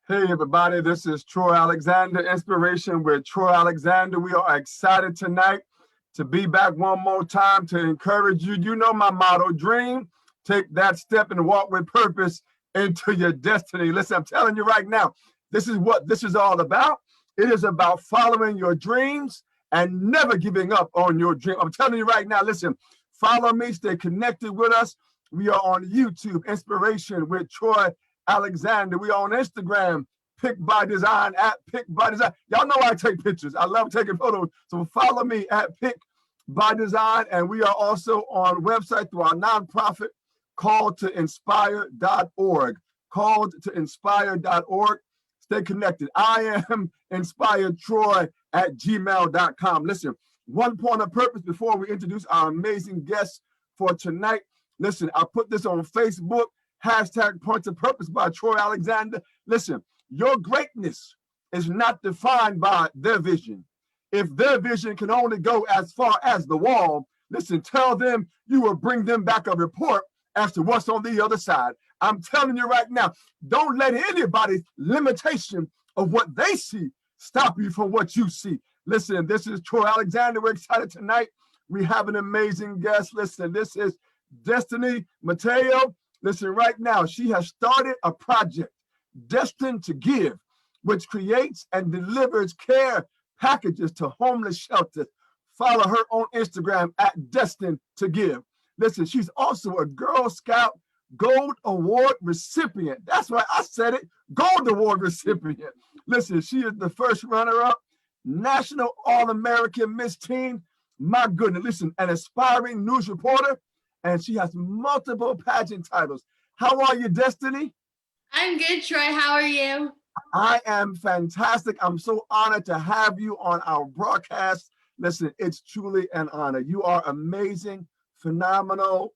Hey everybody, this is Troy Alexander, Inspiration with Troy Alexander. We are excited tonight to be back one more time to encourage you. You know my motto, dream, take that step and walk with purpose into your destiny. Listen, I'm telling you right now, this is what this is all about. It is about following your dreams and never giving up on your dream. I'm telling you right now, listen, follow me, stay connected with us. We are on YouTube, Inspiration with Troy Alexander. We on Instagram, Pick by Design, at Pick by Design. Y'all know I take pictures. I love taking photos. So follow me at Pick by Design. And we are also on website through our nonprofit, calledtoinspire.org. Calledtoinspire.org. Stay connected. I am inspiredtroy at gmail.com. Listen, one point of purpose before we introduce our amazing guests for tonight. Listen, I put this on Facebook. Hashtag Points of Purpose by Troy Alexander. Listen, your greatness is not defined by their vision. If their vision can only go as far as the wall, listen, tell them you will bring them back a report as to what's on the other side. I'm telling you right now, don't let anybody's limitation of what they see stop you from what you see. Listen, this is Troy Alexander. We're excited tonight. We have an amazing guest. Listen, this is Destiny MATEO. Listen, right now, she has started a project, Destined To Give, which creates and delivers care packages to homeless shelters. Follow her on Instagram at Destined To Give. Listen, she's also a Girl Scout Gold Award recipient. That's why I said it, Gold Award recipient. Listen, she is the first runner-up, National All-American Miss Teen. My goodness, listen, an aspiring news reporter, and she has multiple pageant titles. How are you, Destiny? I'm good, Troy. How are you? I am fantastic. I'm so honored to have you on our broadcast. Listen, it's truly an honor. You are amazing, phenomenal.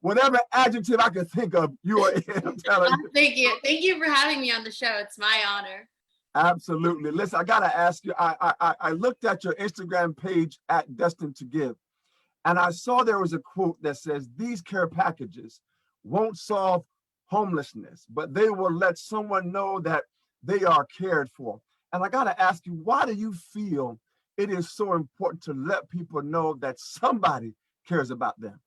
Whatever adjective I could think of, you are in. I'm telling you. Thank you. Thank you for having me on the show. It's my honor. Absolutely. Listen, I gotta ask you. I looked at your Instagram page at Destined To Give. And I saw there was a quote that says, these care packages won't solve homelessness, but they will let someone know that they are cared for. And I got to ask you, why do you feel it is so important to let people know that somebody cares about them?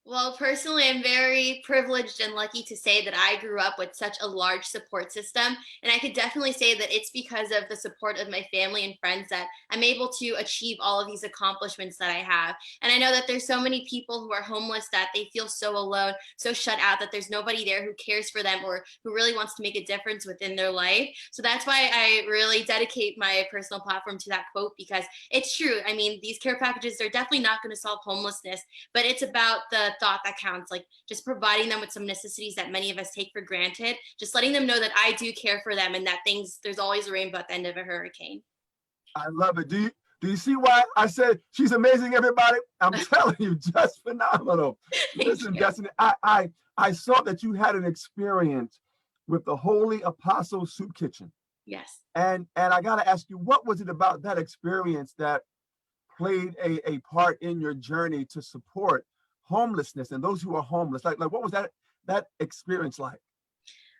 Well, personally, I'm very privileged and lucky to say that I grew up with such a large support system. And I could definitely say that it's because of the support of my family and friends that I'm able to achieve all of these accomplishments that I have. And I know that there's so many people who are homeless that they feel so alone, so shut out, that there's nobody there who cares for them or who really wants to make a difference within their life. So that's why I really dedicate my personal platform to that quote, because it's true. I mean, these care packages are definitely not going to solve homelessness, but it's about the thought that counts, like just providing them with some necessities that many of us take for granted, just letting them know that I do care for them and that there's always a rainbow at the end of a hurricane. I love it. Do you see why I said she's amazing, everybody? I'm telling you, just phenomenal. Listen, Destiny, I saw that you had an experience with the Holy Apostle Soup Kitchen. Yes. And I got to ask you, what was it about that experience that played a part in your journey to support homelessness and those who are homeless? Like what was that experience like?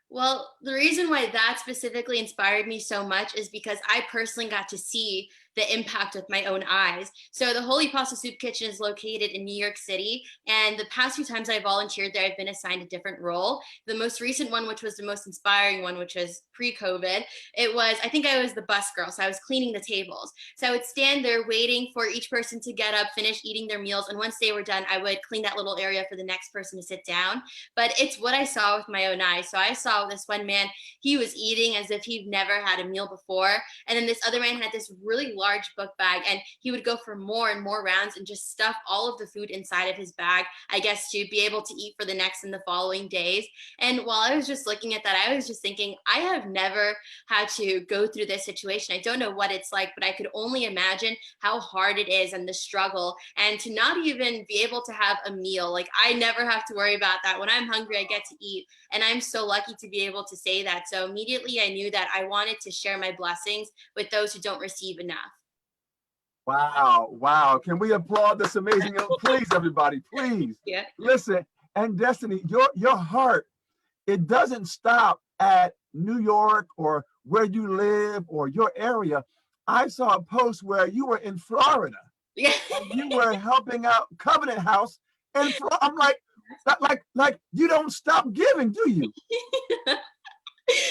Well, the reason why that specifically inspired me so much is because I personally got to see the impact with my own eyes. So the Holy Pasta Soup Kitchen is located in New York City. And the past few times I volunteered there, I've been assigned a different role. The most recent one, which was the most inspiring one, which was pre-COVID, I think I was the bus girl. So I was cleaning the tables. So I would stand there waiting for each person to get up, finish eating their meals. And once they were done, I would clean that little area for the next person to sit down. But it's what I saw with my own eyes. So I saw this one man, he was eating as if he'd never had a meal before. And then this other man had this really large large book bag, and he would go for more and more rounds and just stuff all of the food inside of his bag, I guess, to be able to eat for the next and the following days. And while I was just looking at that, I was just thinking, I have never had to go through this situation. I don't know what it's like, but I could only imagine how hard it is and the struggle, and to not even be able to have a meal. Like, I never have to worry about that. When I'm hungry, I get to eat. And I'm so lucky to be able to say that. So immediately I knew that I wanted to share my blessings with those who don't receive enough. Wow, wow. Can we applaud this amazing, please, everybody, please. Yeah. Listen, and Destiny, your heart, it doesn't stop at New York or where you live or your area. I saw a post where you were in Florida. Yeah. And you were helping out Covenant House. And I'm like, you don't stop giving, do you?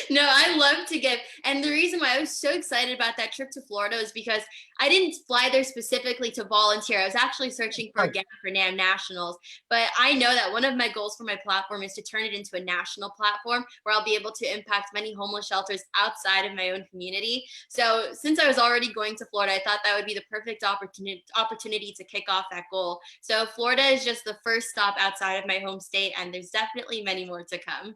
No, I love to give. And the reason why I was so excited about that trip to Florida is because I didn't fly there specifically to volunteer. I was actually searching for a gap for NAM Nationals. But I know that one of my goals for my platform is to turn it into a national platform where I'll be able to impact many homeless shelters outside of my own community. So since I was already going to Florida, I thought that would be the perfect opportunity to kick off that goal. So Florida is just the first stop outside of my home state, and there's definitely many more to come.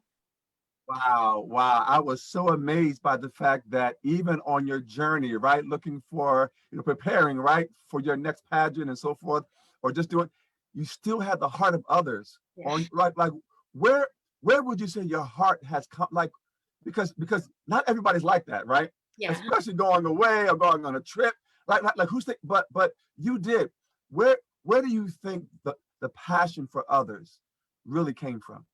Wow, wow. I was so amazed by the fact that even on your journey, right, looking for, preparing, right, for your next pageant and so forth, or just doing, you still had the heart of others. Yeah. On like where would you say your heart has come, like, because not everybody's like that, right? Yeah. Especially going away or going on a trip. Like who's think, but you did. Where do you think the passion for others really came from?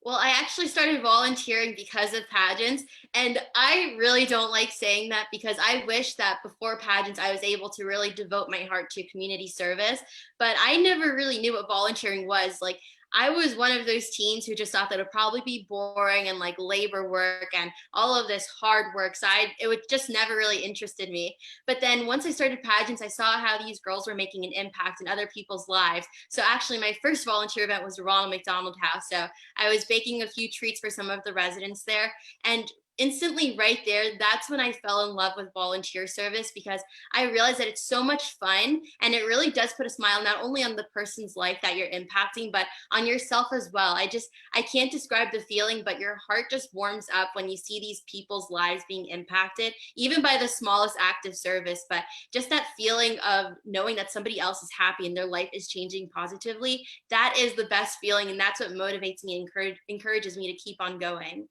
Well, I actually started volunteering because of pageants, and I really don't like saying that because I wish that before pageants I was able to really devote my heart to community service, but I never really knew what volunteering was. Like, I was one of those teens who just thought that it'd probably be boring and like labor work and all of this hard work. So it would just never really interested me. But then once I started pageants, I saw how these girls were making an impact in other people's lives. So actually my first volunteer event was the Ronald McDonald House. So I was baking a few treats for some of the residents there. And instantly right there, that's when I fell in love with volunteer service, because I realized that it's so much fun and it really does put a smile not only on the person's life that you're impacting, but on yourself as well. I can't describe the feeling, but your heart just warms up when you see these people's lives being impacted, even by the smallest act of service. But just that feeling of knowing that somebody else is happy and their life is changing positively, that is the best feeling. And that's what motivates me and encourages me to keep on going.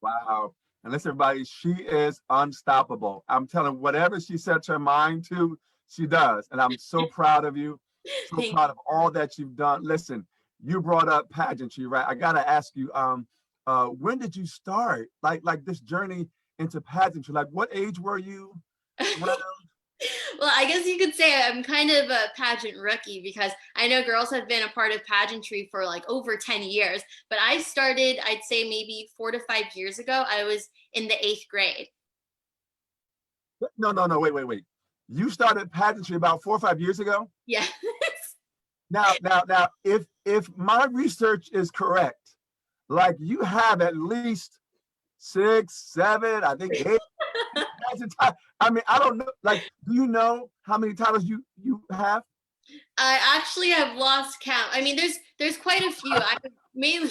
Wow. And listen, everybody, she is unstoppable. I'm telling you, whatever she sets her mind to, she does. And I'm so proud of you. So proud of all that you've done. Listen, you brought up pageantry, right? I gotta ask you, when did you start like this journey into pageantry? Like, what age were you? Well, I guess you could say I'm kind of a pageant rookie, because I know girls have been a part of pageantry for like over 10 years, but I started, I'd say maybe 4 to 5 years ago. I was in the 8th grade. No, wait. You started pageantry about 4 or 5 years ago? Yeah. Now, if my research is correct, like you have at least 6, 7, I think 8. I mean, I don't know. Like, do you know how many titles you have? I actually have lost count. I mean, there's quite a few. I mainly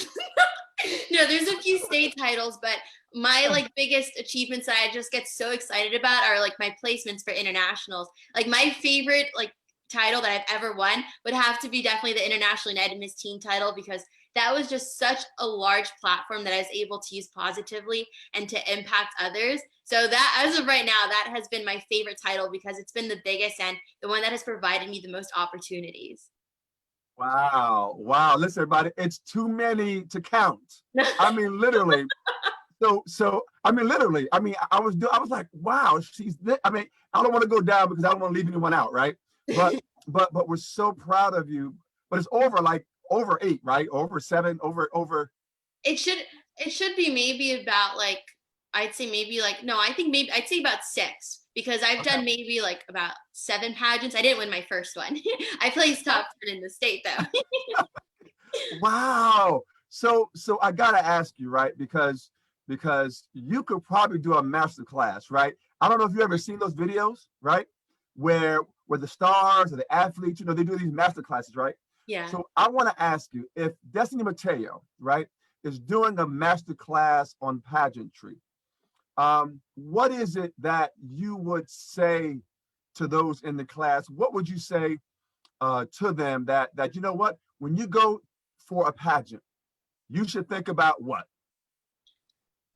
no, there's a few state titles, but my like biggest achievements that I just get so excited about are like my placements for internationals. Like, my favorite like title that I've ever won would have to be definitely the International United Miss Teen title, because that was just such a large platform that I was able to use positively and to impact others. So that, as of right now, that has been my favorite title because it's been the biggest and the one that has provided me the most opportunities. Wow. Listen, everybody, it's too many to count. I mean, literally. So I mean, literally. I mean, I was like, wow, I mean, I don't want to go down because I don't want to leave anyone out, right? But we're so proud of you. But it's over 8, right? Over 7, over. It should be maybe about like, I'd say maybe like, no, I think maybe I'd say about 6, because I've done maybe like about 7 pageants. I didn't win my first one. I placed top 10 in the state though. Wow. So I gotta ask you, right? Because you could probably do a master class, right? I don't know if you ever seen those videos, right? where the stars or the athletes, they do these master classes, right? Yeah. So I want to ask you, if Destiny Mateo, right, is doing a master class on pageantry, what is it that you would say to those in the class? What would you say to them that you know what, when you go for a pageant, you should think about what?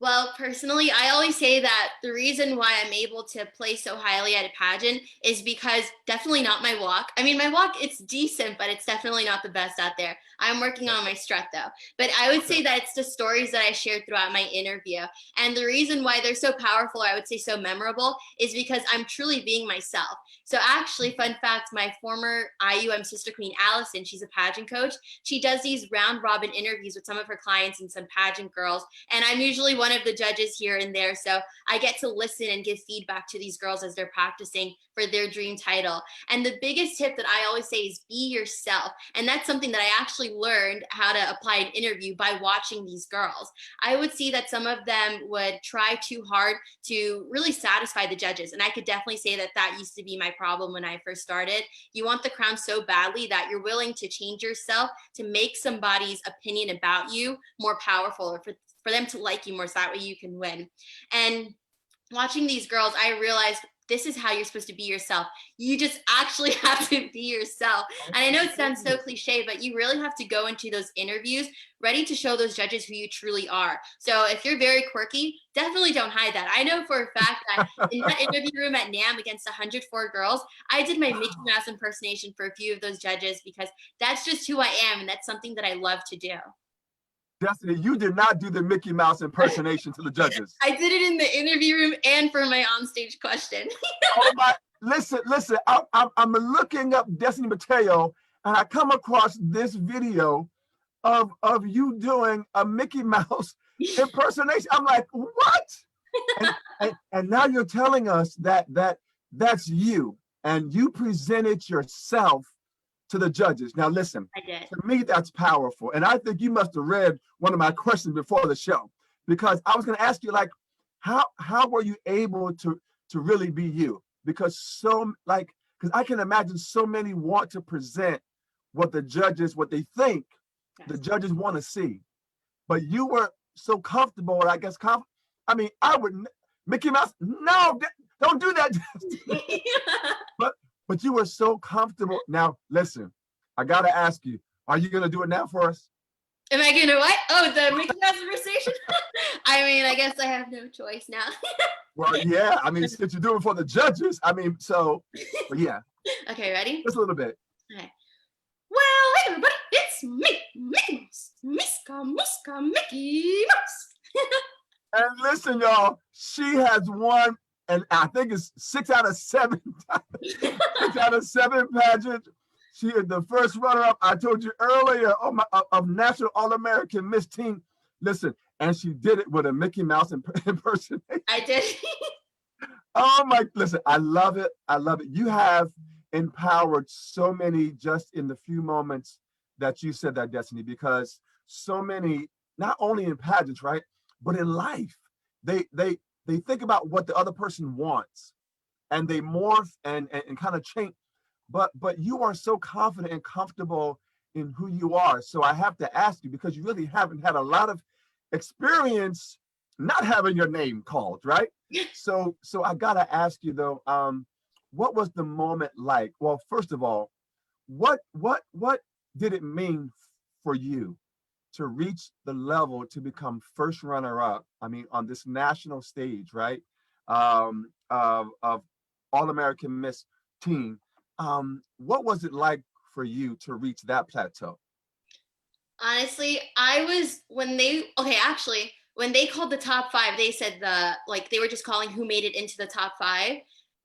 Well, personally, I always say that the reason why I'm able to play so highly at a pageant is because definitely not my walk. I mean, my walk, it's decent, but it's definitely not the best out there. I'm working on my strut though. But I would say that it's the stories that I shared throughout my interview. And the reason why they're so powerful, I would say so memorable, is because I'm truly being myself. So actually, fun fact, my former IUM sister queen, Allison, she's a pageant coach. She does these round robin interviews with some of her clients and some pageant girls. And I'm usually one of the judges here and there. So I get to listen and give feedback to these girls as they're practicing for their dream title. And the biggest tip that I always say is be yourself. And that's something that I actually learned how to apply an interview by watching these girls. I would see that some of them would try too hard to really satisfy the judges. And I could definitely say that that used to be my problem when I first started. You want the crown so badly that you're willing to change yourself to make somebody's opinion about you more powerful, or for them to like you more, so that way you can win. And watching these girls, I realized this is how you're supposed to be yourself. You just actually have to be yourself. And I know it sounds so cliche, but you really have to go into those interviews ready to show those judges who you truly are. So if you're very quirky, definitely don't hide that. I know for a fact that in that interview room at NAM against 104 girls, I did my Mickey Mouse impersonation for a few of those judges because that's just who I am. And that's something that I love to do. Destiny, you did not do the Mickey Mouse impersonation to the judges. I did it in the interview room and for my onstage question. Oh my! Listen. I'm looking up Destiny Mateo, and I come across this video of you doing a Mickey Mouse impersonation. I'm like, what? And now you're telling us that's you, and you presented yourself to the judges. Now listen, I did. to me that's powerful, and I think you must have read one of my questions before the show, because I was going to ask you, like, how were you able to really be you? Because because I can imagine so many want to present what they think the judges want to see, but you were so comfortable, or I guess I mean, I would Mickey Mouse. No, don't do that. But you were so comfortable. Now, listen, I got to ask you, are you going to do it now for us? Am I going to what? Oh, the Mickey Mouse conversation? I mean, I guess I have no choice now. Well, yeah. I mean, since you're doing it for the judges, I mean, but yeah. Okay, ready? Just a little bit. Okay. Well, hey, everybody, it's me, Mickey Mouse. Miska, Mickey Mouse. And listen, y'all, she has won, and I think it's 6 out of 7 6 out of 7 pageants. She is the first runner-up, I told you earlier, of National All-American Miss Teen. Listen, and she did it with a Mickey Mouse impersonation. I did. Oh my, listen, I love it. I love it. You have empowered so many just in the few moments that you said that, Destiny, because so many, not only in pageants, right, but in life, they think about what the other person wants, and they morph and kind of change. But you are so confident and comfortable in who you are. So I have to ask you, because you really haven't had a lot of experience not having your name called, right? So I gotta ask you though, what was the moment like? Well, first of all, what did it mean for you to reach the level to become first runner-up? I mean, on this national stage, right? Of All-American Miss Teen. What was it like for you to reach that plateau? Honestly, when they called the top 5, they said they were just calling who made it into the top 5.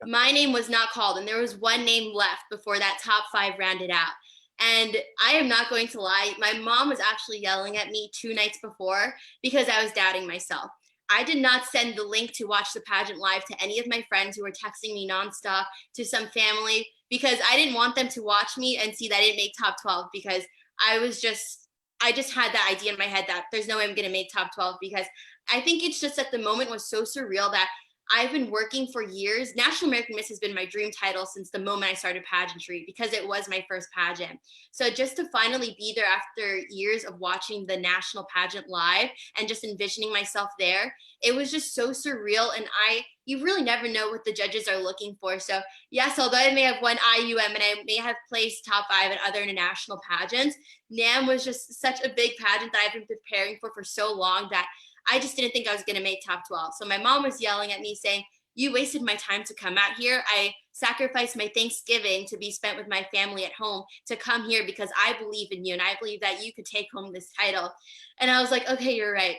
My name was not called, and there was one name left before that top 5 rounded out. And I am not going to lie, my mom was actually yelling at me 2 nights before because I was doubting myself. I did not send the link to watch the pageant live to any of my friends who were texting me nonstop, to some family, because I didn't want them to watch me and see that I didn't make top 12, because I just had that idea in my head that there's no way I'm going to make top 12, because I think it's just that the moment was so surreal that I've been working for years. National American Miss has been my dream title since the moment I started pageantry because it was my first pageant. So just to finally be there after years of watching the national pageant live and just envisioning myself there, it was just so surreal. And you really never know what the judges are looking for. So yes, although I may have won IUM and I may have placed top 5 at other international pageants, NAM was just such a big pageant that I've been preparing for so long that I just didn't think I was going to make top 12. So my mom was yelling at me saying, "You wasted my time to come out here. I sacrificed my Thanksgiving to be spent with my family at home to come here because I believe in you and I believe that you could take home this title." And I was like, okay, you're right.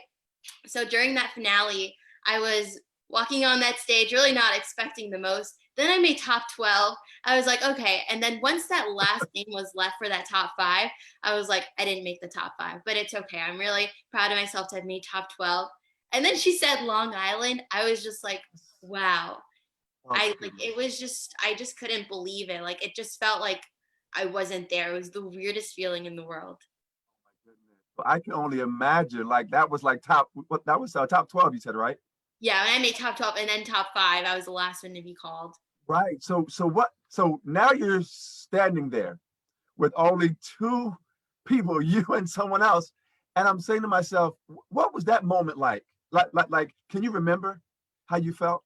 So during that finale, I was walking on that stage, really not expecting the most. Then I made top 12. I was like, okay. And then once that last name was left for that top 5, I was like, I didn't make the top 5, but it's okay. I'm really proud of myself to have made top 12. And then she said Long Island. I was just like, wow. Okay. It was just, I just couldn't believe it. Like, it just felt like I wasn't there. It was the weirdest feeling in the world. But I can only imagine, like that was like top, what that was top 12, you said, right? Yeah, when I made top 12 and then top 5, I was the last one to be called. Right. So now you're standing there with only two people, you and someone else. And I'm saying to myself, what was that moment like? Like, can you remember how you felt?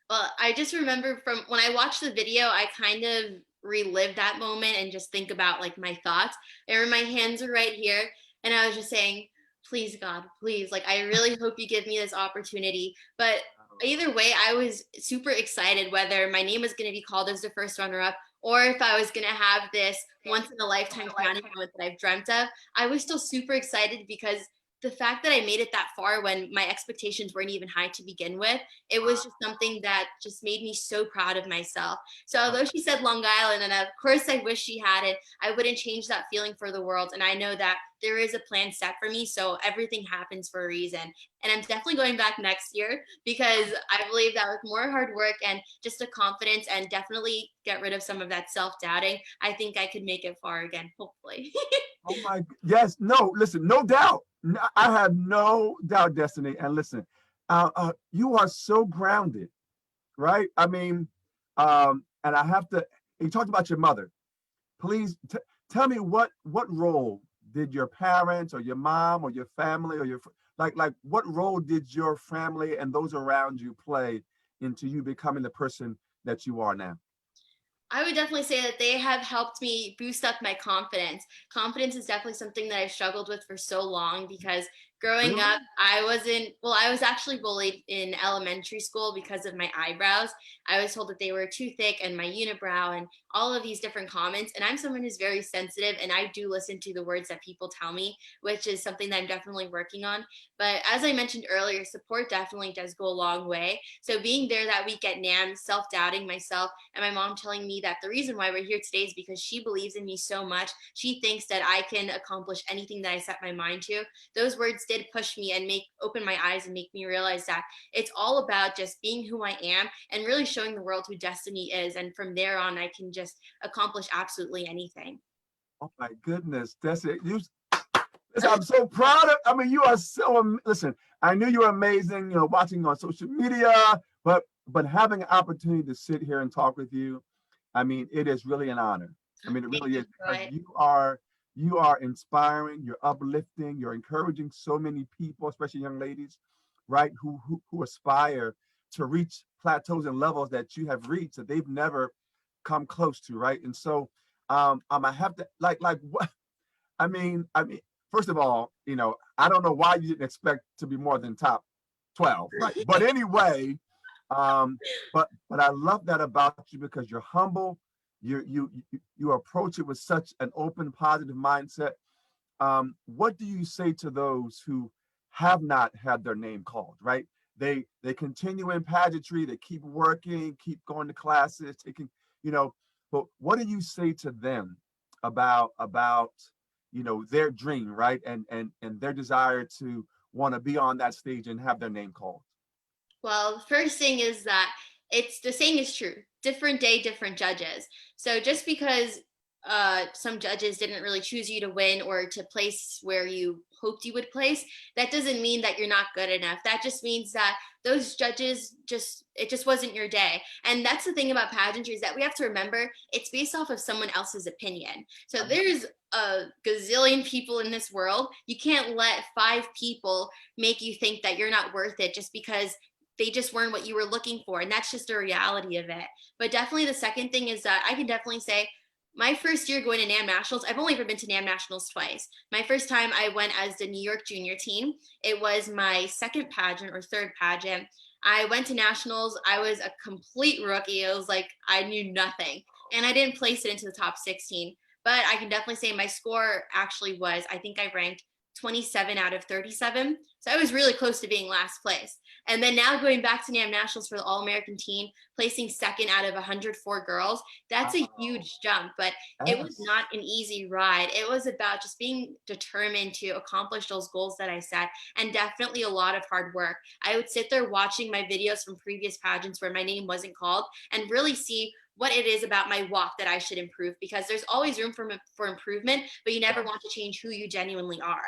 Well, I just remember from when I watched the video, I kind of relived that moment and just think about like my thoughts. I remember my hands are right here, and I was just saying, please, God, please, like I really hope you give me this opportunity. But either way, I was super excited whether my name was going to be called as the first runner up or if I was going to have this once in a lifetime crowning moment that I've dreamt of. I was still super excited because the fact that I made it that far when my expectations weren't even high to begin with, it was just something that just made me so proud of myself. So although she said Long Island, and of course I wish she had it, I wouldn't change that feeling for the world. And I know that there is a plan set for me. So everything happens for a reason. And I'm definitely going back next year because I believe that with more hard work and just a confidence and definitely get rid of some of that self-doubting, I think I could make it far again, hopefully. Oh my, yes, no, listen, no doubt. I have no doubt, Destiny. And listen, you are so grounded, right? I mean, and I have to, you talked about your mother. Please tell me what role did your parents or your mom or your family or your like what role did your family and those around you play into you becoming the person that you are now? I would definitely say that they have helped me boost up my confidence. Confidence is definitely something that I've struggled with for so long because growing Really? up, I was actually bullied in elementary school because of my eyebrows. I was told that they were too thick and my unibrow and all of these different comments. And I'm someone who's very sensitive and I do listen to the words that people tell me, which is something that I'm definitely working on. But as I mentioned earlier, support definitely does go a long way. So being there that week at NAM, self doubting myself, and my mom telling me that the reason why we're here today is because she believes in me so much. She thinks that I can accomplish anything that I set my mind to. Those words did push me and make open my eyes and make me realize that it's all about just being who I am and really showing the world who Destiny is. And from there on, I can just accomplish absolutely anything. Oh my goodness, that's it. Listen, I'm so proud of. I mean, you are so. Listen, I knew you were amazing. You know, watching on social media, but having an opportunity to sit here and talk with you, I mean, it is really an honor. I mean, it Thank really you, is because Troy. you are inspiring, you're uplifting, you're encouraging so many people, especially young ladies, right, who aspire to reach plateaus and levels that you have reached that they've never come close to, right? And so, I have to like what I mean, first of all, I don't know why you didn't expect to be more than top 12, right? But anyway, but I love that about you because you're humble. You approach it with such an open, positive mindset. What do you say to those who have not had their name called, right? They continue in pageantry, they keep working, keep going to classes, taking, you know, but what do you say to them about their dream, right? And their desire to want to be on that stage and have their name called. Well, the first thing is that it's the saying is true. Different day, different judges. So just because some judges didn't really choose you to win or to place where you hoped you would place, that doesn't mean that you're not good enough. That just means that those judges it just wasn't your day. And that's the thing about pageantry, is that we have to remember it's based off of someone else's opinion. So there's a gazillion people in this world. You can't let 5 people make you think that you're not worth it just because they just weren't what you were looking for. And that's just the reality of it. But definitely the second thing is that I can definitely say my first year going to NAM Nationals, I've only ever been to NAM Nationals twice. My first time I went as the New York junior team. It was my second pageant or third pageant. I went to nationals. I was a complete rookie. It was like I knew nothing. And I didn't place it into the top 16. But I can definitely say my score actually was, I think I ranked 27 out of 37. So I was really close to being last place. And then now going back to NAM Nationals for the All-American team, placing second out of 104 girls, that's a huge jump. But it was not an easy ride. It was about just being determined to accomplish those goals that I set, and definitely a lot of hard work. I would sit there watching my videos from previous pageants where my name wasn't called and really see what it is about my walk that I should improve, because there's always room for improvement, but you never want to change who you genuinely are.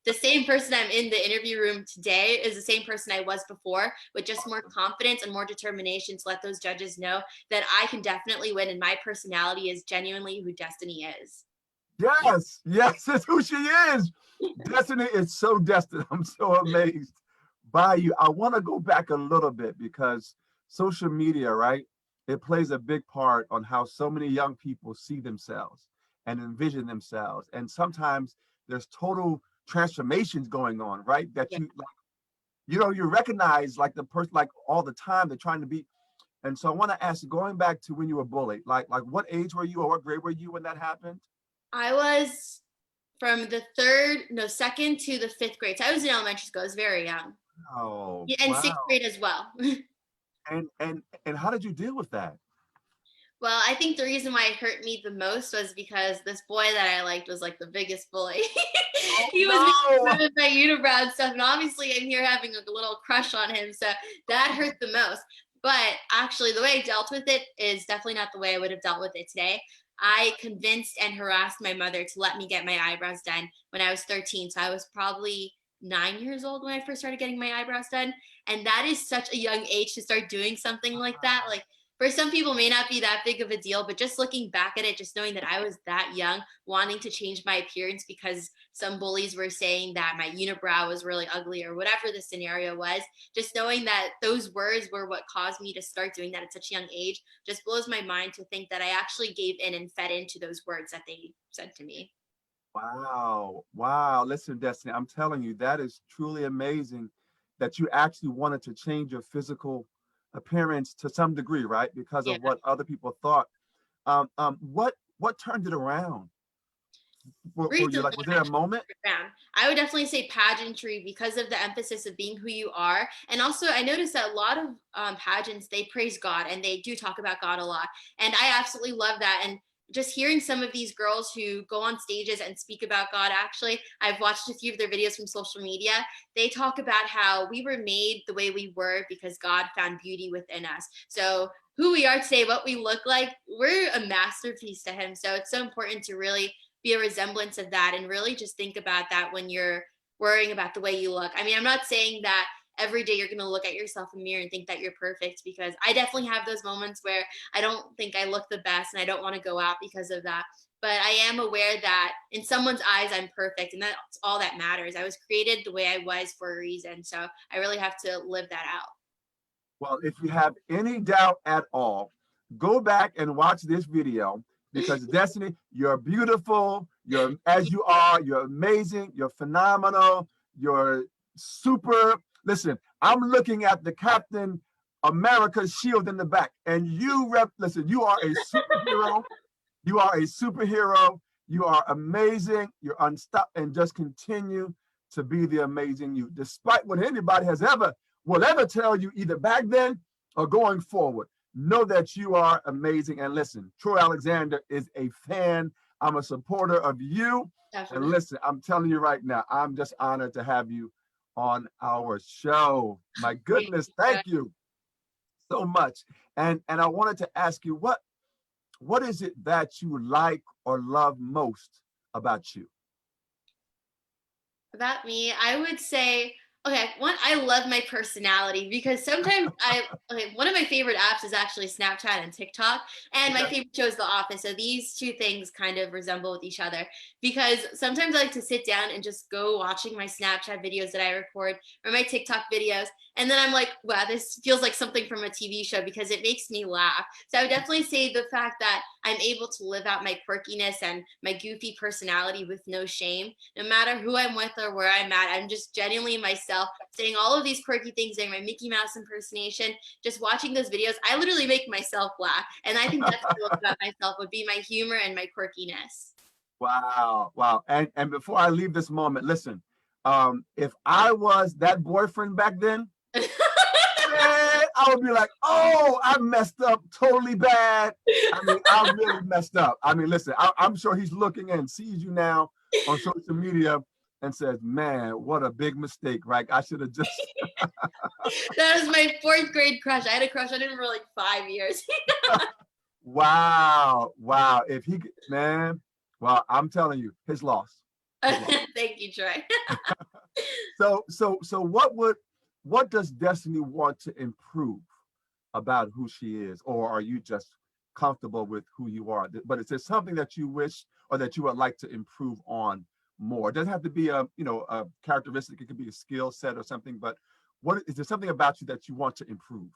The same person I'm in the interview room today is the same person I was before, with just more confidence and more determination to let those judges know that I can definitely win, and my personality is genuinely who Destiny is. Yes, yes, it's who she is. Destiny is so destined. I'm so amazed by you. I want to go back a little bit because social media, right? It plays a big part on how so many young people see themselves and envision themselves. And sometimes there's total transformations going on, right? That Yeah. you like, you know, you recognize like the person, like all the time they're trying to be. And so I want to ask, going back to when you were bullied, like what age were you or what grade were you when that happened? I was from the second to the 5th grade. So I was in elementary school. I was very young. Oh, Yeah, and 6th wow. grade as well. And how did you deal with that? Well, I think the reason why it hurt me the most was because this boy that I liked was like the biggest bully. Oh He was making no. fun of my unibrow and stuff, and obviously I'm here having a little crush on him, so that hurt the most. But actually, the way I dealt with it is definitely not the way I would have dealt with it today. I convinced and harassed my mother to let me get my eyebrows done when I was 13. So I was probably 9 years old when I first started getting my eyebrows done. And that is such a young age to start doing something like that. Like, for some people may not be that big of a deal, but just looking back at it, just knowing that I was that young, wanting to change my appearance because some bullies were saying that my unibrow was really ugly or whatever the scenario was, just knowing that those words were what caused me to start doing that at such a young age just blows my mind, to think that I actually gave in and fed into those words that they said to me. Wow. Wow. Listen, Destiny, I'm telling you, that is truly amazing that you actually wanted to change your physical appearance to some degree, right? Because Yeah. of what other people thought. What turned it around for you? Recently, Like, was there a actually, moment? around. I would definitely say pageantry, because of the emphasis of being who you are. And also, I noticed that a lot of pageants, they praise God and they do talk about God a lot. And I absolutely love that. And just hearing some of these girls who go on stages and speak about God, actually, I've watched a few of their videos from social media. They talk about how we were made the way we were because God found beauty within us. So, who we are today, what we look like, we're a masterpiece to Him. So, it's so important to really be a resemblance of that, and really just think about that when you're worrying about the way you look. I mean, I'm not saying that every day you're going to look at yourself in the mirror and think that you're perfect, because I definitely have those moments where I don't think I look the best and I don't want to go out because of that. But I am aware that in someone's eyes, I'm perfect, and that's all that matters. I was created the way I was for a reason. So I really have to live that out. Well, if you have any doubt at all, go back and watch this video because Destiny, you're beautiful. You're as you are. You're amazing. You're phenomenal. You're super. Listen, I'm looking at the Captain America shield in the back, and listen, you are a superhero. You are a superhero. You are amazing. You're unstoppable, and just continue to be the amazing you, despite what anybody will ever tell you, either back then or going forward. Know that you are amazing. And listen, Troy Alexander is a fan. I'm a supporter of you. And Definitely. listen, I'm telling you right now, I'm just honored to have you on our show. My Thank goodness, you. thank you so much. And I wanted to ask you, what is it that you like or love most about you? About me, I would say, okay, one, I love my personality because sometimes okay, one of my favorite apps is actually Snapchat and TikTok, and my Okay. favorite show is The Office. So these two things kind of resemble with each other because sometimes I like to sit down and just go watching my Snapchat videos that I record or my TikTok videos. And then I'm like, wow, this feels like something from a TV show because it makes me laugh. So I would definitely say the fact that I'm able to live out my quirkiness and my goofy personality with no shame no matter who I'm with or where I'm at. I'm just genuinely myself, saying all of these quirky things, doing my Mickey Mouse impersonation, just watching those videos. I literally make myself laugh. And I think that's what I love about myself would be my humor and my quirkiness. Wow, wow. And before I leave this moment, listen, if I was that boyfriend back then, man, I would be like, oh, I messed up totally bad. I mean, I really messed up. I mean, listen, I'm sure he's looking and sees you now on social media and says, man, what a big mistake, right? I should have just, That was my fourth grade crush. I had a crush on him for like 5 years. wow, wow. If he, man, well, I'm telling you, his loss. His loss. Thank you, Troy. So what does Destiny want to improve about who she is, or are you just comfortable with who you are? But is there something that you wish or that you would like to improve on more? It doesn't have to be a a characteristic. It could be a skill set or something. But what is there something about you that you want to improve?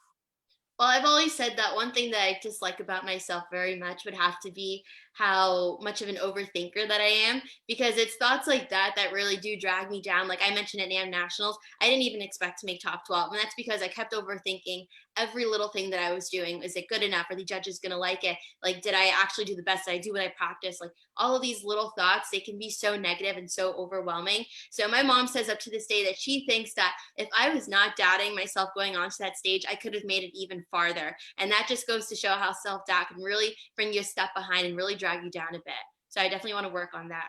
Well, I've always said that one thing that I dislike about myself very much would have to be how much of an overthinker that I am, because it's thoughts like that that really do drag me down. Like I mentioned at NAM Nationals, I didn't even expect to make top 12. And that's because I kept overthinking every little thing that I was doing. Is it good enough? Are the judges going to like it? Like, did I actually do the best? Did I do what I practiced? Like all of these little thoughts, they can be so negative and so overwhelming. So my mom says up to this day that she thinks that if I was not doubting myself going onto that stage, I could have made it even farther. And that just goes to show how self-doubt can really bring you a step behind and really drag you down a bit. So I definitely want to work on that.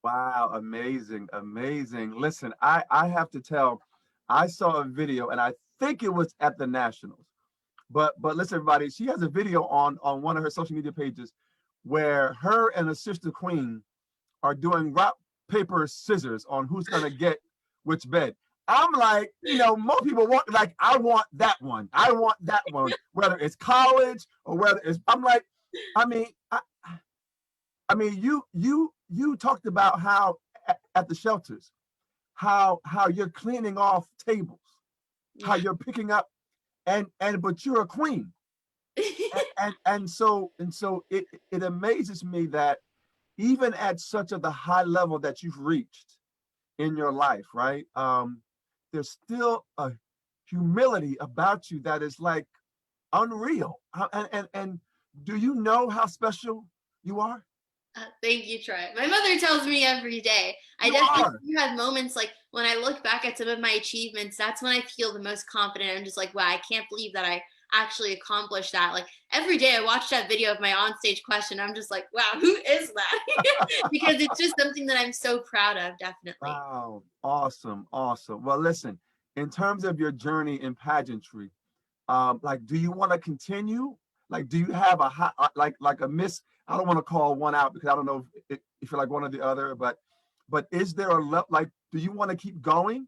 Wow, amazing, amazing. Listen, I have to tell, I saw a video and I think it was at the Nationals. But listen, everybody, she has a video on one of her social media pages where her and her sister Queen are doing rock, paper, scissors on who's gonna get which bed. I'm like, most people want like I want that one. I want that one, whether it's college or whether it's I'm like, I mean, I mean, you talked about how at the shelters, how you're cleaning off tables, how Yeah. you're picking up and but you're a queen. And so it amazes me that even at such of the high level that you've reached in your life, right? There's still a humility about you that is like unreal. And do you know how special you are? Thank you, Troy. My mother tells me every day. I You definitely are. do have moments like when I look back at some of my achievements, that's when I feel the most confident. I'm just like, wow, I can't believe that I actually accomplished that. Like every day I watch that video of my onstage question. I'm just like, wow, who is that? Because it's just something that I'm so proud of, definitely. Wow. Awesome. Awesome. Well, listen, in terms of your journey in pageantry, like, do you want to continue? Like, do you have a hot, like a miss? I don't want to call one out because I don't know if you're like one or the other, but is there like, do you want to keep going?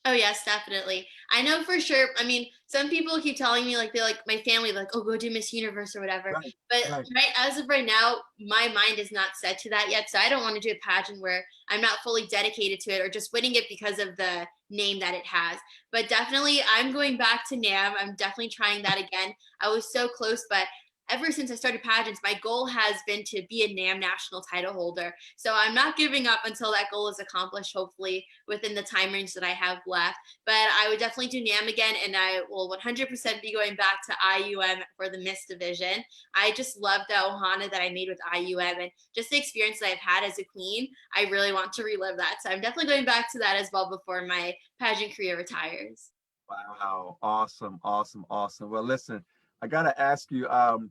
Oh yes, definitely. I know for sure. I mean, some people keep telling me like they like my family like, oh, go do Miss Universe or whatever. Right. But Right. right as of right now, my mind is not set to that yet. So I don't want to do a pageant where I'm not fully dedicated to it or just winning it because of the name that it has. But definitely I'm going back to NAM. I'm definitely trying that again. I was so close, but ever since I started pageants, my goal has been to be a NAM national title holder. So I'm not giving up until that goal is accomplished, hopefully within the time range that I have left. But I would definitely do NAM again, and I will 100% be going back to IUM for the Miss division. I just love the Ohana that I made with IUM and just the experience that I've had as a queen. I really want to relive that. So I'm definitely going back to that as well before my pageant career retires. Wow. Awesome. Awesome. Awesome. Well, listen, I gotta ask you, um,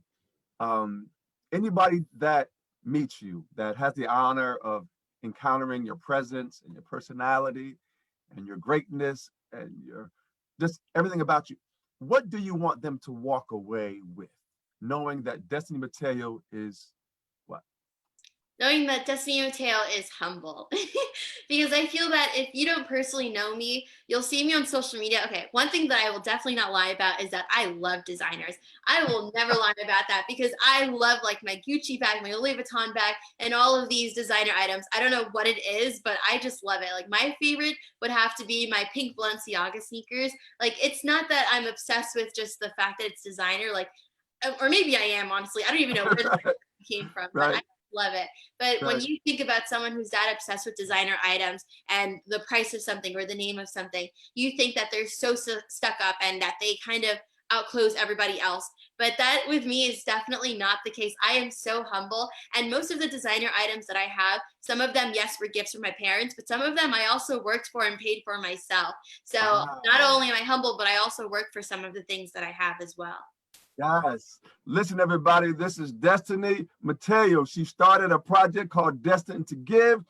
anybody that meets you that has the honor of encountering your presence and your personality and your greatness and your just everything about you, what do you want them to walk away with? knowing that Destiny Mateo is what? Knowing that Destiny Mateo is humble. Because I feel that if you don't personally know me, you'll see me on social media. Okay, one thing that I will definitely not lie about is that I love designers. I will never lie about that because I love like my Gucci bag, my Louis Vuitton bag, and all of these designer items. I don't know what it is, but I just love it. Like my favorite would have to be my pink Balenciaga sneakers. Like it's not that I'm obsessed with just the fact that it's designer, like, or maybe I am, honestly. I don't even know where the came from, but I Right, love it. But when right. you think about someone who's that obsessed with designer items and the price of something or the name of something, you think that they're so stuck up and that they kind of outclose everybody else. But that with me is definitely not the case. I am so humble. And most of the designer items that I have, some of them, yes, were gifts from my parents, but some of them I also worked for and paid for myself. So not Wow. only am I humble, but I also work for some of the things that I have as well. Yes. Listen, everybody, this is Destiny Mateo. She started a project called Destined To Give,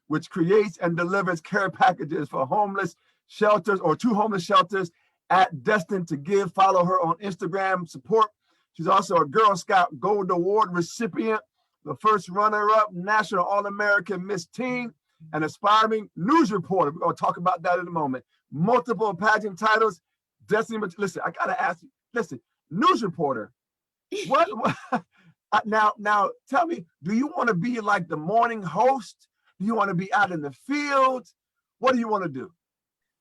which creates and delivers care packages for homeless shelters or to homeless shelters at Destined To Give. Follow her on Instagram, support. She's also a Girl Scout Gold Award recipient, the first runner-up National All-American Miss Teen, an aspiring news reporter. We're going to talk about that in a moment. Multiple pageant titles. Destiny, listen, I got to ask you, listen, news reporter. What now tell me, do you want to be like the morning host? Do you want to be out in the field? What do you want to do?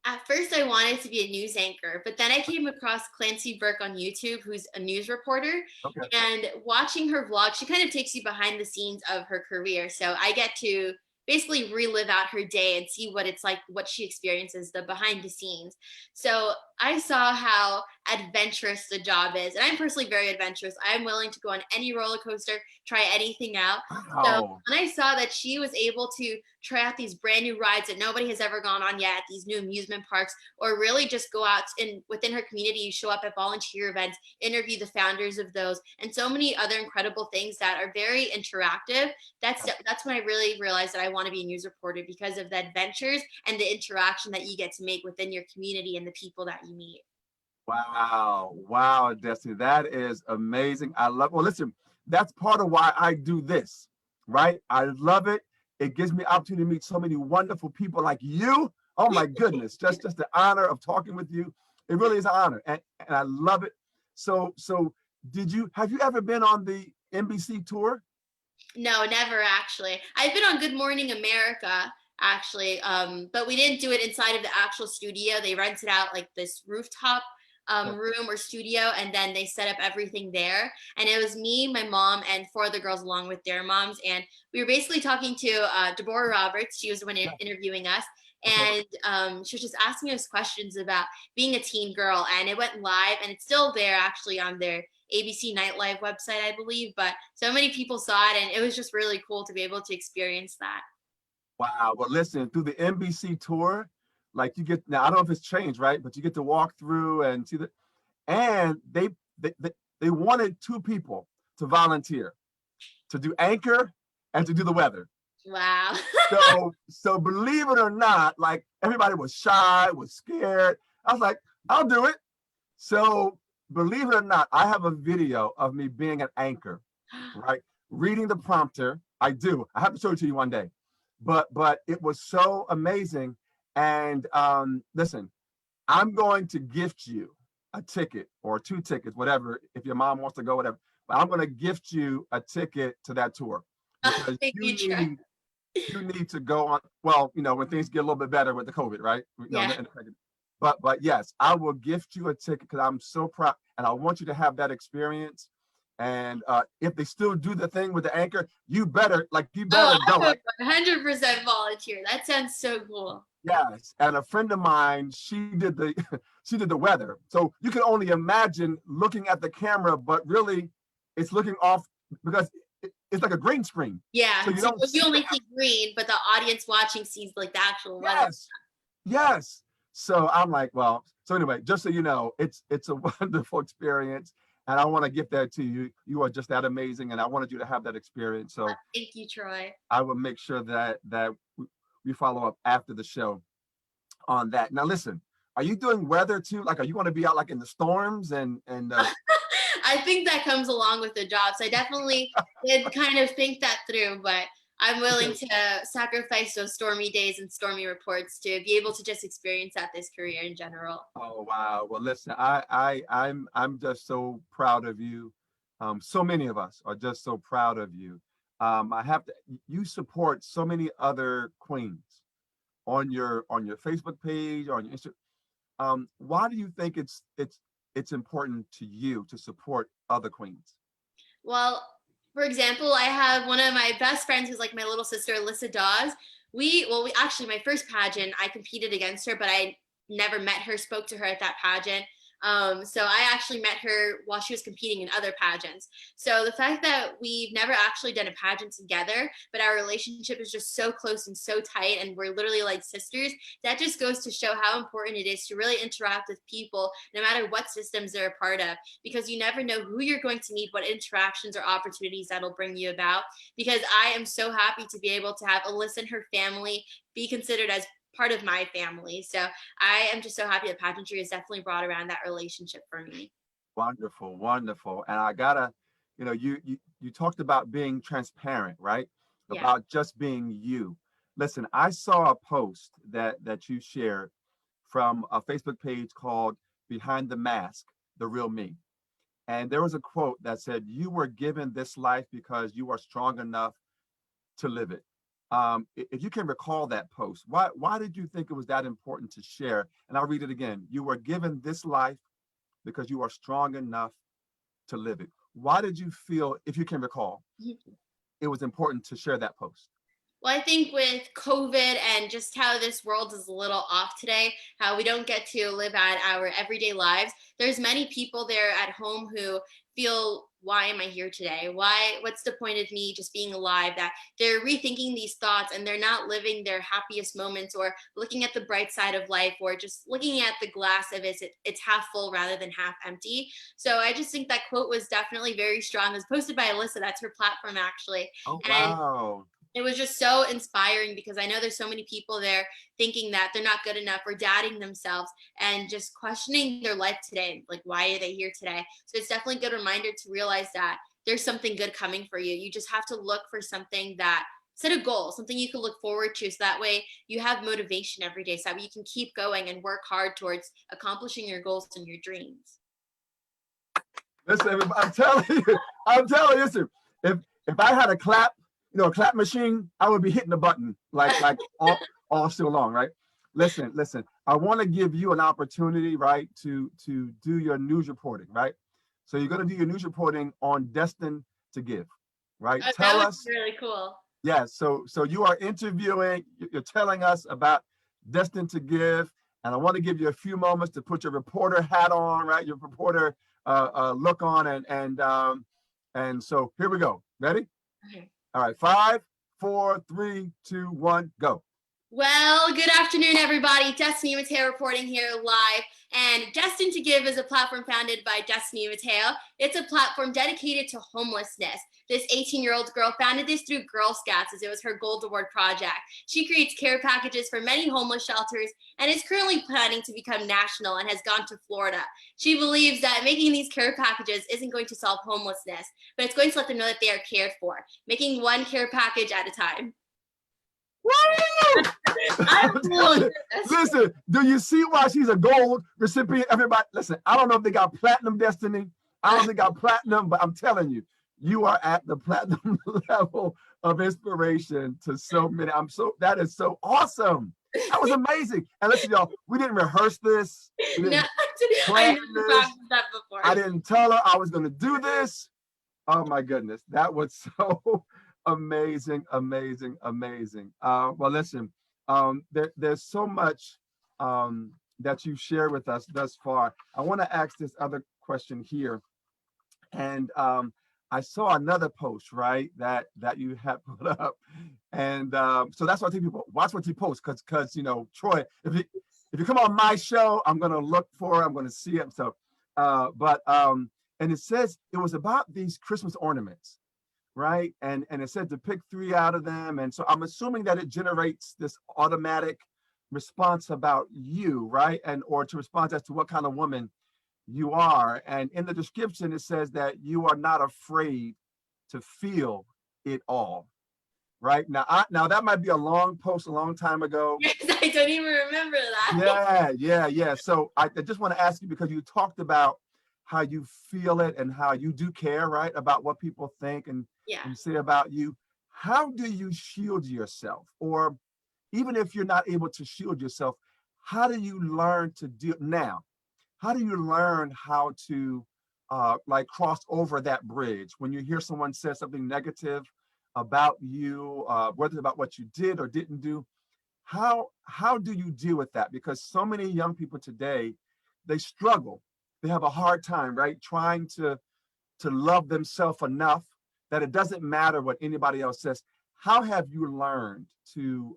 At first, I wanted to be a news anchor, but then I came across Clancy Burke on YouTube, who's a news reporter. Okay. And watching her vlog, she kind of takes you behind the scenes of her career. So I get to basically relive out her day and see what it's like, what she experiences, the behind the scenes. So I saw how adventurous the job is. And I'm personally very adventurous. I'm willing to go on any roller coaster, try anything out. So Wow. when I saw that she was able to try out these brand new rides that nobody has ever gone on yet, these new amusement parks, or really just go out and within her community, show up at volunteer events, interview the founders of those, and so many other incredible things that are very interactive. That's when I really realized that I want to be a news reporter because of the adventures and the interaction that you get to make within your community and the people that you meet. Wow. Wow, Destiny. That is amazing. I love, well, listen, that's part of why I do this, right? I love it. It gives me opportunity to meet so many wonderful people like you. Oh my goodness. Just the honor of talking with you. It really is an honor. And I love it. So have you ever been on the NBC tour? No, never actually. I've been on Good Morning America actually, but we didn't do it inside of the actual studio. They rented out like this rooftop room or studio, and then they set up everything there. And it was me, my mom, and four other girls along with their moms. And we were basically talking to Deborah Roberts. She was the one interviewing us. Okay. And she was just asking us questions about being a teen girl. And it went live, and it's still there actually on their ABC Nightlife website, I believe. But so many people saw it, and it was just really cool to be able to experience that. Wow. Well, listen, through the NBC tour, like you get now, I don't know if it's changed, right? But you get to walk through and see the, and they they wanted two people to volunteer to do anchor and to do the weather. Wow. So believe it or not, like everybody was shy, was scared. I was like, I'll do it. So believe it or not, I have a video of me being an anchor, right? Reading the prompter. I do. I have to show it to you one day. But it was so amazing. And listen, I'm going to gift you a ticket or two tickets, whatever, if your mom wants to go, whatever. But I'm going to gift you a ticket to that tour because Thank you, Troy. you need to go on. Well, when things get a little bit better with the COVID, right? Yeah. But yes, I will gift you a ticket because I'm so proud, and I want you to have that experience. And if they still do the thing with the anchor, you better Oh, go. I would Like, 100% volunteer. That sounds so cool. yes, and a friend of mine, she did the she did the weather. So you can only imagine looking at the camera, but really, it's looking off because it's like a green screen. Yeah. So you So don't you see only see green, but the audience watching sees like the actual weather. yes, yes. So I'm like, well, so anyway, just so you know, it's a wonderful experience, and I want to give that to you. You are just that amazing, and I wanted you to have that experience. So Thank you, Troy. I will make sure that we follow up after the show on that. Now, listen, are you doing weather too? Like, are you going to be out like in the storms and I think that comes along with the job. So I definitely did kind of think that through, but I'm willing to sacrifice those stormy days and stormy reports to be able to just experience that this career in general. Oh wow. Well, listen, I'm just so proud of you. So many of us are just so proud of you. I have to you support so many other queens on your Facebook page, on your Instagram. Why do you think it's important to you to support other queens? Well, for example, I have one of my best friends who's like my little sister, Alyssa Dawes. We actually, my first pageant, I competed against her, but I never met her, spoke to her at that pageant. So I actually met her while she was competing in other pageants. So the fact that we've never actually done a pageant together, but our relationship is just so close and so tight, and we're literally like sisters, that just goes to show how important it is to really interact with people, no matter what systems they're a part of, because you never know who you're going to meet, what interactions or opportunities that'll bring you about. Because I am so happy to be able to have Alyssa and her family be considered as part of my family. So I am just so happy that pageantry has definitely brought around that relationship for me. Wonderful, wonderful. And I gotta, you talked about being transparent, right? Yeah. About just being you. Listen, I saw a post that you shared from a Facebook page called Behind the Mask, The Real Me. And there was a quote that said, "You were given this life because you are strong enough to live it." If you can recall that post, why did you think it was that important to share? And I'll read it again. "You were given this life because you are strong enough to live it." Why did you feel, if you can recall, it was important to share that post? Well, I think with COVID and just how this world is a little off today, how we don't get to live out our everyday lives, there's many people there at home who feel, why am I here today? What's the point of me just being alive? That they're rethinking these thoughts and they're not living their happiest moments or looking at the bright side of life or just looking at the glass of it's half full rather than half empty. So I just think that quote was definitely very strong. It was posted by Alyssa. That's her platform actually. Oh, And wow. it was just so inspiring because I know there's so many people there thinking that they're not good enough or doubting themselves and just questioning their life today. Like, why are they here today? So it's definitely a good reminder to realize that there's something good coming for you. You just have to look for something that set a goal, something you can look forward to. So that way you have motivation every day. So that way you can keep going and work hard towards accomplishing your goals and your dreams. Listen, everybody, I'm telling you, listen, if I had a clap, a clap machine, I would be hitting the button like all still long, right? Listen, I want to give you an opportunity, right, to do your news reporting, right? So you're going to do your news reporting on Destined to Give, right? That Tell was us, really cool. yeah, so you are interviewing, you're telling us about Destined to Give, and I want to give you a few moments to put your reporter hat on, right? Your reporter look on, and so here we go. Ready? Okay. All right, 5, 4, 3, 2, 1, go. Well, good afternoon, everybody. Destiny Mateo reporting here live. And Destined to Give is a platform founded by Destiny Mateo. It's a platform dedicated to homelessness. This 18-year-old girl founded this through Girl Scouts as it was her Gold Award project. She creates care packages for many homeless shelters and is currently planning to become national and has gone to Florida. She believes that making these care packages isn't going to solve homelessness, but it's going to let them know that they are cared for, making one care package at a time. Woo! Listen, do you see why she's a gold recipient? Everybody, listen, I don't know if they got platinum Destiny. I don't think they got platinum, but I'm telling you, you are at the platinum level of inspiration to so many. That is so awesome. That was amazing. And listen, y'all, we didn't rehearse this. We didn't plan this. That before. I didn't tell her I was going to do this. Oh my goodness, that was so amazing. Well, listen, there's so much that you've shared with us thus far. I want to ask this other question here, and I saw another post, right, that you had put up, and so that's why I tell people watch what you post, because Troy, if you come on my show, I'm gonna look for it, I'm gonna see it. So, and it says it was about these Christmas ornaments, right? And it said to pick 3 out of them. And so I'm assuming that it generates this automatic response about you, right? And or to respond as to what kind of woman you are. And in the description, it says that you are not afraid to feel it all. Right now, now that might be a long post a long time ago. Yes, I don't even remember Yeah, that. yeah, yeah. So I just want to ask you, because you talked about how you feel it and how you do care, right, about what people think Yeah. and say about you. How do you shield yourself? Or even if you're not able to shield yourself, how do you learn to do now? How do you learn how to like cross over that bridge when you hear someone say something negative about you, whether about what you did or didn't do? How do you deal with that? Because so many young people today, they struggle. They have a hard time, right, trying to love themselves enough that it doesn't matter what anybody else says. How have you learned to,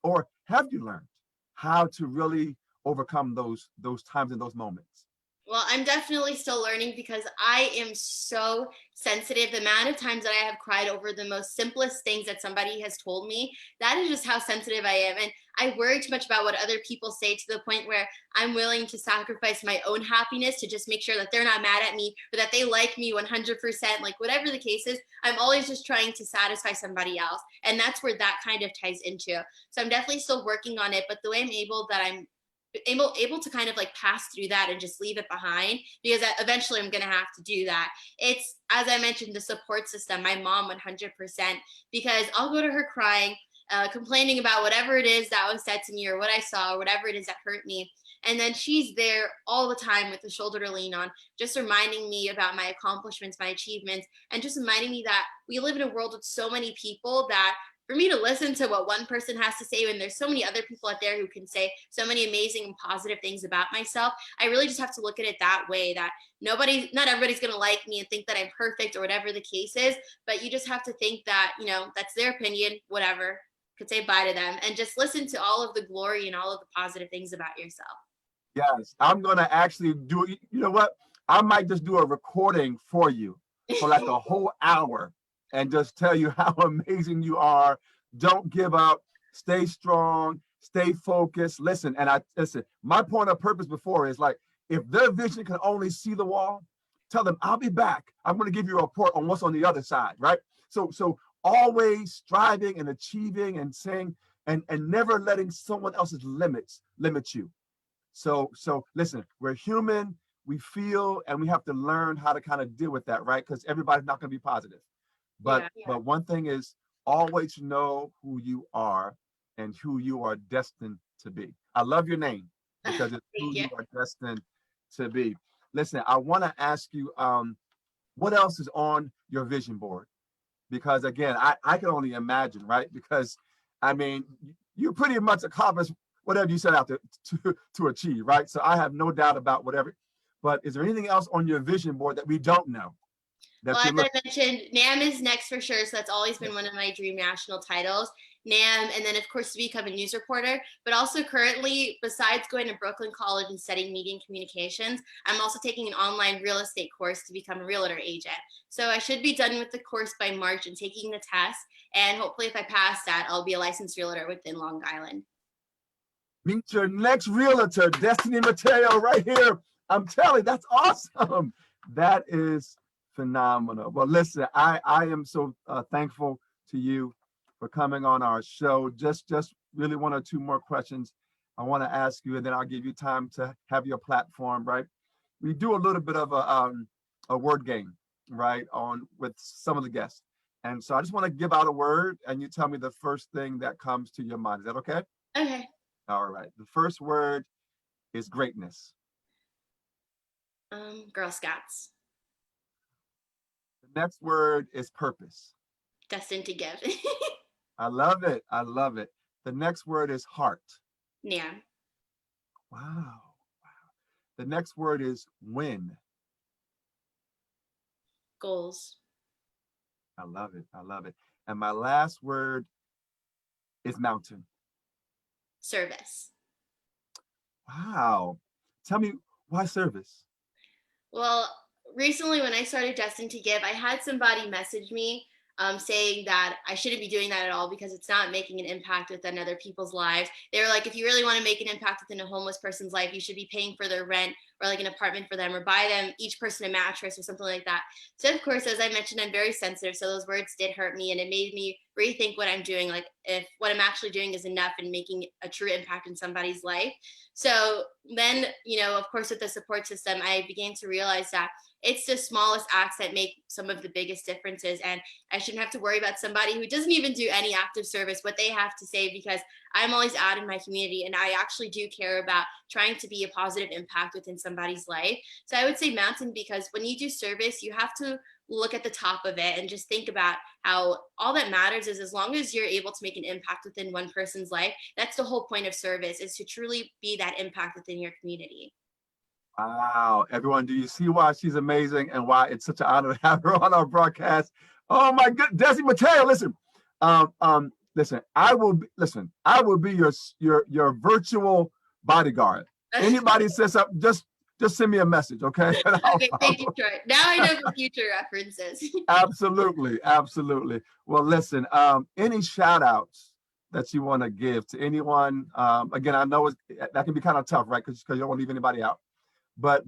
or have you learned how to really overcome those times and those moments? Well, I'm definitely still learning because I am so sensitive. The amount of times that I have cried over the most simplest things that somebody has told me, that is just how sensitive I am. And I worry too much about what other people say, to the point where I'm willing to sacrifice my own happiness to just make sure that they're not mad at me or that they like me 100%. Like, whatever the case is, I'm always just trying to satisfy somebody else. And that's where that kind of ties into. So I'm definitely still working on it. But the way I'm able to kind of like pass through that and just leave it behind, because eventually I'm going to have to do that. It's, as I mentioned, the support system, my mom 100%, because I'll go to her crying, complaining about whatever it is that was said to me or what I saw or whatever it is that hurt me. And then she's there all the time with a shoulder to lean on, just reminding me about my accomplishments, my achievements, and just reminding me that we live in a world with so many people that, for me to listen to what one person has to say when there's so many other people out there who can say so many amazing and positive things about myself, I really just have to look at it that way, that not everybody's going to like me and think that I'm perfect or whatever the case is, but you just have to think that, that's their opinion, whatever, could say bye to them, and just listen to all of the glory and all of the positive things about yourself. Yes, I'm gonna actually do it. You know what? I might just do a recording for you for like a whole hour and just tell you how amazing you are. Don't give up. Stay strong. Stay focused. Listen, and I listen. My point of purpose before is like, if their vision can only see the wall, tell them I'll be back. I'm going to give you a report on what's on the other side, right? So always striving and achieving and saying and never letting someone else's limits limit you. So listen, we're human, we feel, and we have to learn how to kind of deal with that, right? Because everybody's not going to be positive. But Yeah. but one thing is, always know who you are and who you are destined to be. I love your name because it's who Thank you. you are destined to be. Listen, I want to ask you, what else is on your vision board? Because again, I can only imagine, right? Because I mean, you pretty much accomplished whatever you set out to achieve, right? So I have no doubt about whatever. But is there anything else on your vision board that we don't know Well, that as you're I looking? mentioned, NAM is next for sure. So that's always been one of my dream national titles. NAM, and then of course to become a news reporter. But also currently, besides going to Brooklyn College and studying media and communications, I'm also taking an online real estate course to become a realtor agent. So I should be done with the course by March and taking the test. And hopefully, if I pass that, I'll be a licensed realtor within Long Island. Meet your next realtor, Destiny Mateo, right here. I'm telling you, that's awesome. That is phenomenal. Well, listen, I am so thankful to you for coming on our show. Just really one or two more questions I want to ask you, and then I'll give you time to have your platform, right? We do a little bit of a word game, right, on with some of the guests. And so I just want to give out a word, and you tell me the first thing that comes to your mind. Is that okay? Okay. All right. The first word is greatness. Girl Scouts. The next word is purpose. Destined to Give. I love it. I love it. The next word is heart. NAM. Wow. The next word is win. Goals. I love it. I love it. And my last word is mountain. Service. Wow. Tell me, why service? Well, recently when I started Destined to Give, I had somebody message me saying that I shouldn't be doing that at all because it's not making an impact within other people's lives. They were like, if you really want to make an impact within a homeless person's life, you should be paying for their rent or like an apartment for them or buy them each person a mattress or something like that. So of course, as I mentioned, I'm very sensitive. So those words did hurt me and it made me rethink what I'm doing. Like if what I'm actually doing is enough and making a true impact in somebody's life. So then, of course, with the support system, I began to realize that it's the smallest acts that make some of the biggest differences. And I shouldn't have to worry about somebody who doesn't even do any active service, what they have to say, because I'm always out in my community and I actually do care about trying to be a positive impact within somebody's life. So I would say mountain, because when you do service, you have to look at the top of it and just think about how all that matters is as long as you're able to make an impact within one person's life, that's the whole point of service, is to truly be that impact within your community. Wow, everyone, do you see why she's amazing and why it's such an honor to have her on our broadcast? Oh my good, Desi Mateo, listen, listen, I will be your virtual bodyguard. Anybody says something, just send me a message, okay? Okay, thank you, Troy. Now I know the future references. Absolutely, absolutely. Well, listen, any shout outs that you want to give to anyone? Again, I know that can be kind of tough, right? Because you don't want to leave anybody out. But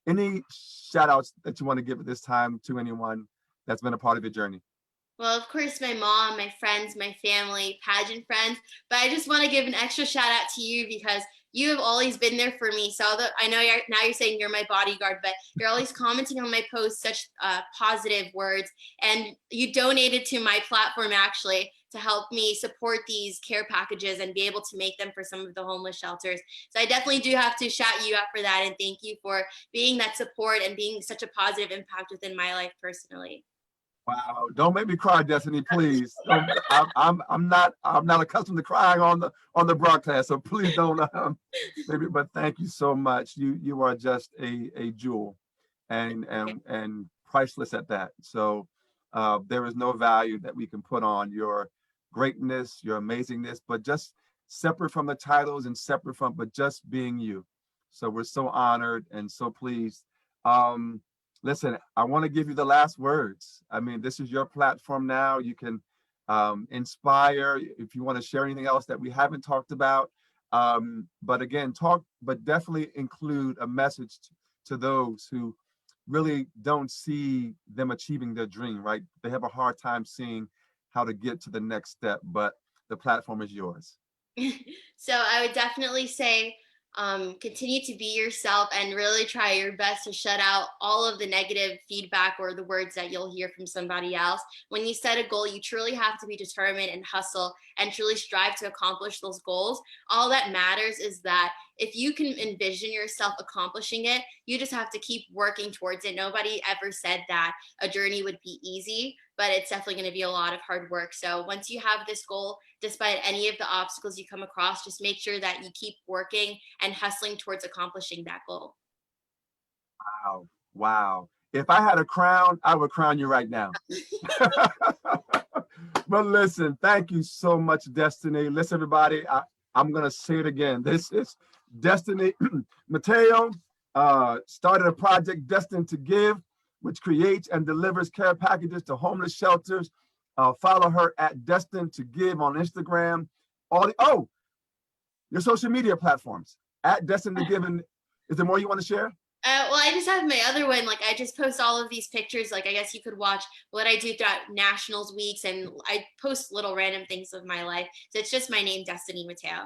any shout outs that you want to give at this time to anyone that's been a part of your journey? Well, of course, my mom, my friends, my family, pageant friends. But I just want to give an extra shout out to you because you have always been there for me. So I know you're saying you're my bodyguard, but you're always commenting on my posts, such positive words. And you donated to my platform actually to help me support these care packages and be able to make them for some of the homeless shelters. So I definitely do have to shout you out for that. And thank you for being that support and being such a positive impact within my life personally. Wow! Don't make me cry, Destiny, please. I'm not accustomed to crying on the broadcast, so please don't. Maybe, but thank you so much. You are just a jewel, and priceless at that. So there is no value that we can put on your greatness, your amazingness, but just separate from the titles and separate from, but just being you. So we're so honored and so pleased. Listen, I want to give you the last words. I mean, this is your platform now. You can inspire if you want to share anything else that we haven't talked about. But again, but definitely include a message to those who really don't see them achieving their dream, right? They have a hard time seeing how to get to the next step, but the platform is yours. So I would definitely say continue to be yourself and really try your best to shut out all of the negative feedback or the words that you'll hear from somebody else. When you set a goal, you truly have to be determined and hustle and truly strive to accomplish those goals. All that matters is that if you can envision yourself accomplishing it, you just have to keep working towards it. Nobody ever said that a journey would be easy, but it's definitely going to be a lot of hard work. So once you have this goal, despite any of the obstacles you come across, just make sure that you keep working and hustling towards accomplishing that goal. Wow. Wow. If I had a crown, I would crown you right now. But listen, thank you so much, Destiny. Listen, everybody, I'm going to say it again. This is Destiny Mateo, started a project Destined To Give, which creates and delivers care packages to homeless shelters. Follow her at Destined To Give on Instagram. Your social media platforms at Destined To Give. And is there more you want to share? Well, I just have my other one. Like, I just post all of these pictures. Like, I guess you could watch what I do throughout nationals weeks, and I post little random things of my life. So it's just my name, Destiny Mateo.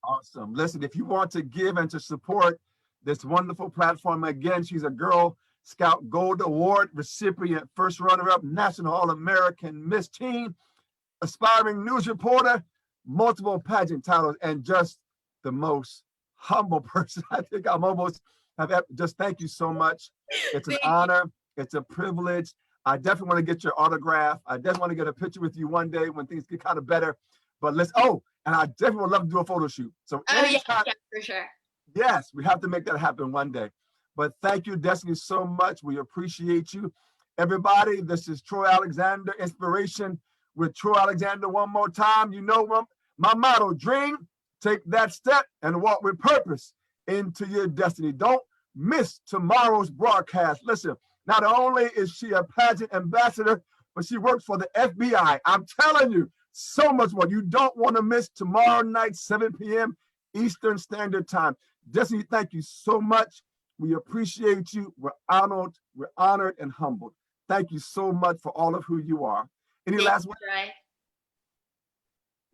Awesome. Listen, if you want to give and to support this wonderful platform, again, she's a Girl Scout Gold Award recipient, first runner-up, National All-American Miss Teen, aspiring news reporter, multiple pageant titles, and just the most humble person. I think I'm almost have ever. Just thank you so much. It's an honor. It's a privilege. I definitely want to get your autograph. I definitely want to get a picture with you one day when things get kind of better. But and I definitely would love to do a photo shoot. So yeah, for sure. Yes, we have to make that happen one day. But thank you, Destiny, so much. We appreciate you. Everybody, this is Troy Alexander, Inspiration with Troy Alexander one more time. You know my motto, dream, take that step, and walk with purpose into your destiny. Don't miss tomorrow's broadcast. Listen, not only is she a pageant ambassador, but she works for the FBI. I'm telling you, so much more. You don't want to miss tomorrow night, 7 p.m. Eastern Standard Time. Destiny, thank you so much. We appreciate you. We're honored and humbled. Thank you so much for all of who you are. Any last words?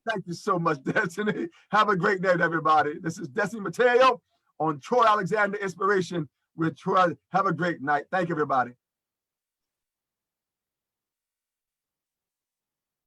Thank you so much, Destiny. Have a great night, everybody. This is Destiny Mateo on Troy Alexander Inspiration with Troy. Have a great night. Thank you, everybody.